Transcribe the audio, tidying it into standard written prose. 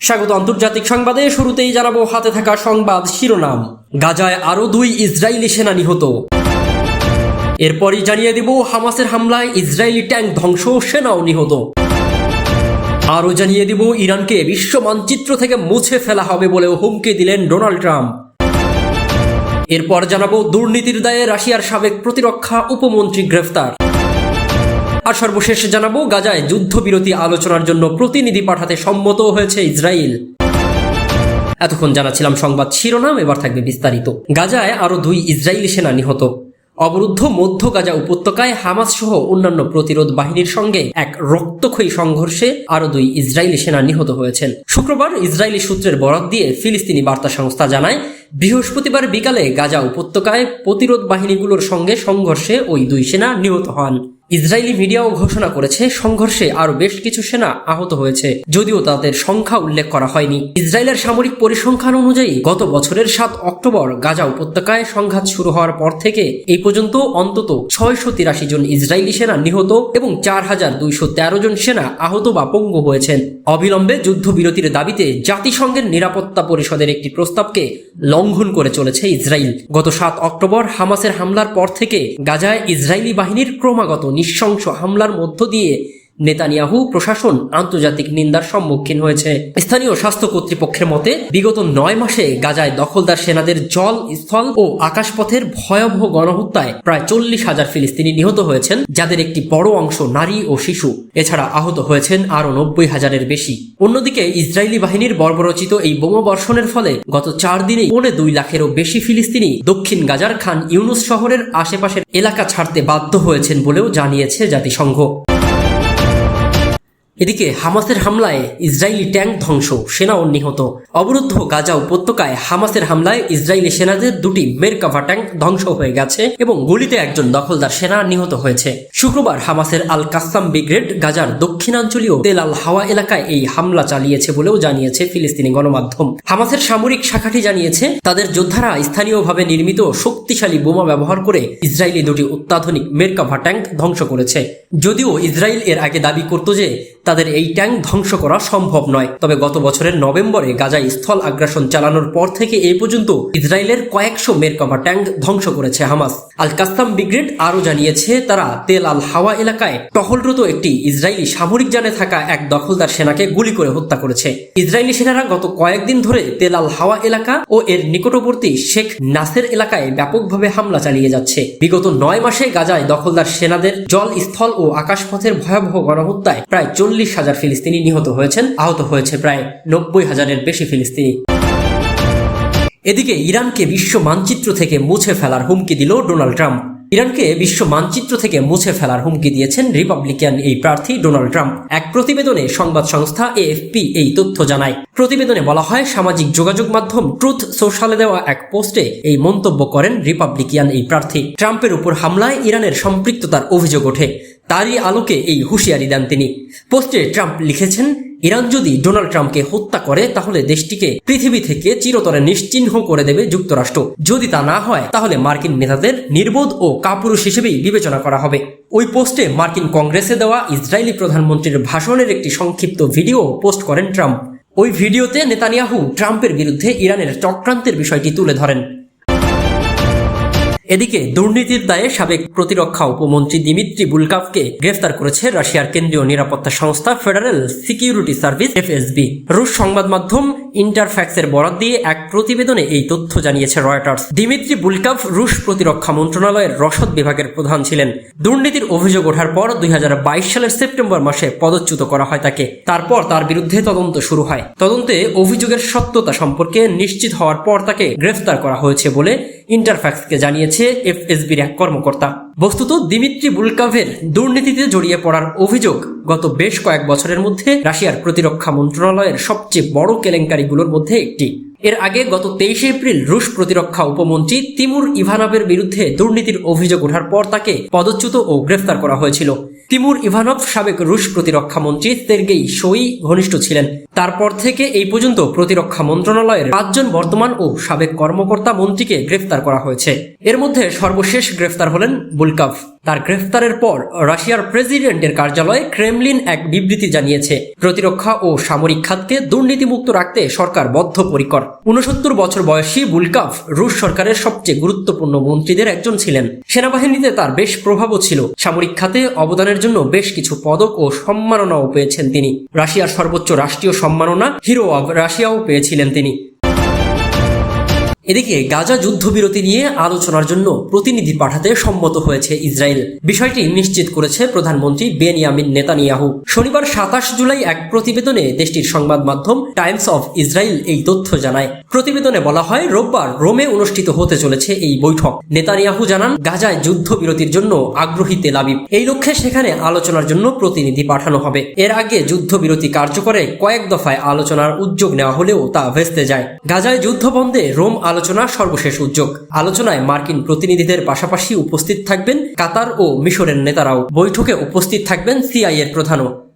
স্বাগত আন্তর্জাতিক সংবাদে। শুরুতেই জানাবো হাতে থাকা সংবাদ শিরোনাম। গাজায় আরো 2 ইসরায়েলি সেনা নিহত। এরপরই জানিয়ে দেব হামাসের হামলায় ইসরায়েলি ট্যাঙ্ক ধ্বংস, সেনাও নিহত। আরও জানিয়ে দেব ইরানকে বিশ্ব মানচিত্র থেকে মুছে ফেলা হবে বলেও হুমকি দিলেন ডোনাল্ড ট্রাম্প। এরপর জানাবো দুর্নীতির দায়ে রাশিয়ার সাবেক প্রতিরক্ষা উপমন্ত্রী গ্রেফতার। আর সর্বশেষ জানাবো গাজায় যুদ্ধবিরতি আলোচনার জন্য প্রতিনিধি পাঠাতে সম্মত হয়েছে ইসরায়েল। এতক্ষণ জানাচ্ছিলাম সংবাদ শিরোনাম, এবার থাকবে বিস্তারিত। গাজায় আরো 2 ইসরায়েলি সেনা নিহত। অবরুদ্ধ মধ্য গাজা উপত্যকায় হামাস সহ অন্যান্য প্রতিরোধ বাহিনীর সঙ্গে এক রক্তক্ষয়ী সংঘর্ষে আরো 2 ইসরায়েলি সেনা নিহত হয়েছেন। শুক্রবার ইসরায়েলি সূত্রের বরাত দিয়ে ফিলিস্তিনি বার্তা সংস্থা জানায়, বৃহস্পতিবার বিকালে গাজা উপত্যকায় প্রতিরোধ বাহিনীগুলোর সঙ্গে সংঘর্ষে ওই 2 সেনা নিহত হন। ইসরায়েলি মিডিয়াও ঘোষণা করেছে সংঘর্ষে আরো বেশ কিছু সেনা আহত হয়েছে, যদিও তাদের সংখ্যা উল্লেখ করা হয়নি। ইসরায়েলের সামরিক পরিসংখ্যান অনুযায়ী গত বছরের 7 অক্টোবর গাজা উপত্যকায় সংঘাত শুরু হওয়ার পর থেকে এই পর্যন্ত অন্তত 683 জন ইসরায়েলি সেনা নিহত এবং 4213 জন সেনা আহত বা পঙ্গু হয়েছেন। অবিলম্বে যুদ্ধবিরতির দাবিতে জাতিসংঘের নিরাপত্তা পরিষদের একটি প্রস্তাবকে লঙ্ঘন করে চলেছে ইসরায়েল। গত 7 অক্টোবর হামাসের হামলার পর থেকে গাজায় ইসরায়েলি বাহিনীর ক্রমাগত নৃশংস হামলার মধ্য দিয়ে নেতানিয়াহু প্রশাসন আন্তর্জাতিক নিন্দার সম্মুখীন হয়েছে। স্থানীয় স্বাস্থ্য কর্তৃপক্ষের মতে বিগত 9 মাসে গাজায় দখলদার সেনাদের জল, স্থল ও আকাশপথের ভয়াবহ গণহত্যায় প্রায় 40,000 ফিলিস্তিনি নিহত হয়েছেন, যাদের একটি বড় অংশ নারী ও শিশু। এছাড়া আহত হয়েছেন আরো 90,000-এর বেশি। অন্যদিকে ইসরায়েলি বাহিনীর বর্বরচিত এই বোমাবর্ষণের ফলে গত 4 দিনেই 2.5 লাখেরও বেশি ফিলিস্তিনি দক্ষিণ গাজার খান ইউনুস শহরের আশেপাশের এলাকা ছাড়তে বাধ্য হয়েছেন বলেও জানিয়েছে জাতিসংঘ। এদিকে হামাসের হামলায় ইসরায়েলি ট্যাঙ্ক ধ্বংস, সেনাও নিহত। অবরুদ্ধ গাজা উপত্যকায় হামাসের হামলায় ইসরায়েলি সেনাদের 2টি মেরকাভা ট্যাঙ্ক ধ্বংস হয়ে গেছে এবং গুলিতে একজন দখলদার সেনা নিহত হয়েছে। শুক্রবার হামাসের আল কাসাম ব্রিগেড গাজার দক্ষিণাঞ্চলীয় তেল আল হাওয়া এলাকায় এই হামলা চালিয়েছে বলেও জানিয়েছে ফিলিস্তিনি গণমাধ্যম। হামাসের সামরিক শাখাটি জানিয়েছে তাদের যোদ্ধারা স্থানীয়ভাবে নির্মিত শক্তিশালী বোমা ব্যবহার করে ইসরায়েলি 2টি অত্যাধুনিক মেরকাভা ট্যাঙ্ক ধ্বংস করেছে। যদিও ইসরায়েল এর আগে দাবি করত যে তাদের এই ট্যাঙ্ক ধ্বংস করা সম্ভব নয়, তবে গত বছরের নভেম্বরে গাজায় স্থল আগ্রাসন চালানোর পর থেকে এই পর্যন্ত ইসরায়েলের কয়েকশো মেরকাভা ট্যাঙ্ক ধ্বংস করেছে হামাস। আল কাসাম ব্রিগেড আরও জানিয়েছে তারা তেল আল হাওয়া এলাকায় টহলরত একটি ইসরায়েলি সামরিক যানে থাকা এক দখলদার সেনাকে গুলি করে হত্যা করেছে। ইসরায়েলি সেনারা গত কয়েকদিন ধরে তেল আল হাওয়া এলাকা ও এর নিকটবর্তী শেখ নাসের এলাকায় ব্যাপকভাবে হামলা চালিয়ে যাচ্ছে। বিগত 9 মাসে গাজায় দখলদার সেনাদের জল, স্থল ও আকাশপথের ভয়াবহ গণহত্যায় প্রায় 40,000 ফিলিস্তিনি নিহত হয়েছেন, আহত হয়েছে প্রায় 90,000-এর বেশি ফিলিস্তিনি। এদিকে ইরানকে বিশ্ব মানচিত্র থেকে মুছে ফেলার হুমকি দিল ডোনাল্ড ট্রাম্প। ইরানকে বিশ্ব মানচিত্র থেকে মুছে ফেলার হুমকি দিয়েছেন রিপাবলিকান এই প্রার্থী ডোনাল্ড ট্রাম্প। এক প্রতিবেদনে সংবাদ সংস্থা এএফপি এই তথ্য জানায়। প্রতিবেদনে বলা হয়, সামাজিক যোগাযোগ মাধ্যম ট্রুথ সোশ্যালে দেওয়া এক পোস্টে এই মন্তব্য করেন রিপাবলিকান এই প্রার্থী। ট্রাম্পের উপর হামলায় ইরানের সম্পৃক্ততার অভিযোগ ওঠে, তারই আলোকে এই হুঁশিয়ারি দেন তিনি। পোস্টে ট্রাম্প লিখেছেন, ইরান যদি ডোনাল্ড ট্রাম্পকে হত্যা করে তাহলে দেশটিকে পৃথিবী থেকে চিরতরে নিশ্চিহ্ন করে দেবে যুক্তরাষ্ট্র। যদি তা না হয় তাহলে মার্কিন নেতাদের নির্বোধ ও কাপুরুষ হিসেবেই বিবেচনা করা হবে। ওই পোস্টে মার্কিন কংগ্রেসে দেওয়া ইসরায়েলি প্রধানমন্ত্রীর ভাষণের একটি সংক্ষিপ্ত ভিডিও পোস্ট করেন ট্রাম্প। ওই ভিডিওতে নেতানিয়াহু ট্রাম্পের বিরুদ্ধে ইরানের চক্রান্তের বিষয়টি তুলে ধরেন। এদিকে দুর্নীতির দায়ে সাবেক প্রতিরক্ষা উপমন্ত্রী দিমিত্রি বুলকাভকে গ্রেফতার করেছে রাশিয়ার কেন্দ্রীয় নিরাপত্তা সংস্থা ফেডারেল সিকিউরিটি সার্ভিস এফএসবি। রুশ সংবাদ মাধ্যম ইন্টারফ্যাক্সের বরাত দিয়ে এক প্রতিবেদনে এই তথ্য জানিয়েছে রয়টার্স। দিমিত্রি বুলকাভ রুশ প্রতিরক্ষা মন্ত্রণালয়ের রসদ বিভাগের প্রধান ছিলেন। দুর্নীতির অভিযোগ ওঠার পর 2022 সালের সেপ্টেম্বর মাসে পদচ্যুত করা হয় তাকে। তারপর তার বিরুদ্ধে তদন্ত শুরু হয়। তদন্তে অভিযোগের সত্যতা সম্পর্কে নিশ্চিত হওয়ার পর তাকে গ্রেফতার করা হয়েছে বলে ইন্টারফ্যাক্সকে জানিয়েছে এফএসবির এক কর্মকর্তা। বস্তুত দিমিত্রি বুলকাভের দুর্নীতিতে জড়িয়ে পড়ার অভিযোগ গত বেশ কয়েক বছরের মধ্যে রাশিয়ার প্রতিরক্ষা মন্ত্রণালয়ের সবচেয়ে বড় কেলেঙ্কারিগুলোর মধ্যে একটি। এর আগে গত 23 এপ্রিল রুশ প্রতিরক্ষা উপমন্ত্রী তিমুর ইভানভের বিরুদ্ধে দুর্নীতির অভিযোগ ওঠার পর তাকে পদচ্যুত ও গ্রেফতার করা হয়েছিল। তিমুর ইভানভ সাবেক রুশ প্রতিরক্ষা মন্ত্রী সের্গেই শোইগু ঘনিষ্ঠ ছিলেন। তারপর থেকে এই পর্যন্ত প্রতিরক্ষা মন্ত্রণালয়ের 5 জন বর্তমান ও সাবেক কর্মকর্তা মন্ত্রীকে গ্রেফতার করা হয়েছে। এর মধ্যে সর্বশেষ গ্রেফতার হলেন বুলকাভ। তার গ্রেফতারের পর রাশিয়ার প্রেসিডেন্টের কার্যালয়ে ক্রেমলিন এক বিবৃতি জানিয়েছে, প্রতিরক্ষা ও সামরিক খাতকে দুর্নীতিমুক্ত রাখতে সরকার বদ্ধপরিকর। 69 বছর বয়সী বুলকাভ রুশ সরকারের সবচেয়ে গুরুত্বপূর্ণ মন্ত্রীদের একজন ছিলেন। সেনাবাহিনীতে তার বেশ প্রভাবও ছিল। সামরিক খাতে অবদানের জন্য বেশ কিছু পদক ও সম্মাননাও পেয়েছেন তিনি। রাশিয়ার সর্বোচ্চ রাষ্ট্রীয় সম্মাননা হিরো অব রাশিয়াও পেয়েছিলেন তিনি। এদিকে গাজা যুদ্ধবিরতি নিয়ে আলোচনার জন্য প্রতিনিধি পাঠাতে সম্মত হয়েছে ইসরায়েল। বিষয়টি নিশ্চিত করেছে প্রধানমন্ত্রী বেনিয়ামিন নেতানিয়াহু। শনিবার 27 জুলাই এক প্রতিবেদনে দেশটির সংবাদ মাধ্যম টাইমস অফ ইসরায়েল এই তথ্য জানায়। প্রতিবেদনে বলা হয়, রোববার রোমে অনুষ্ঠিত হতে চলেছে এই বৈঠক। নেতানিয়াহু জানান, গাজায় যুদ্ধবিরতির জন্য আগ্রহী তেল আবিব। এই লক্ষ্যে সেখানে আলোচনার জন্য প্রতিনিধি পাঠানো হবে। এর আগে যুদ্ধবিরতি কার্যকরে কয়েক দফায় আলোচনার উদ্যোগ নেওয়া হলেও তা ভেস্তে যায়। গাজায় যুদ্ধ বন্ধে রোম আলোচনা সর্বশেষ উদ্যোগ। আলোচনায় মার্কিন প্রতিনিধিদের পাশাপাশি উপস্থিত থাকবেন কাতার ও মিশরের নেতারাও। বৈঠকে উপস্থিত থাকবেন সিআইএর প্রধানও।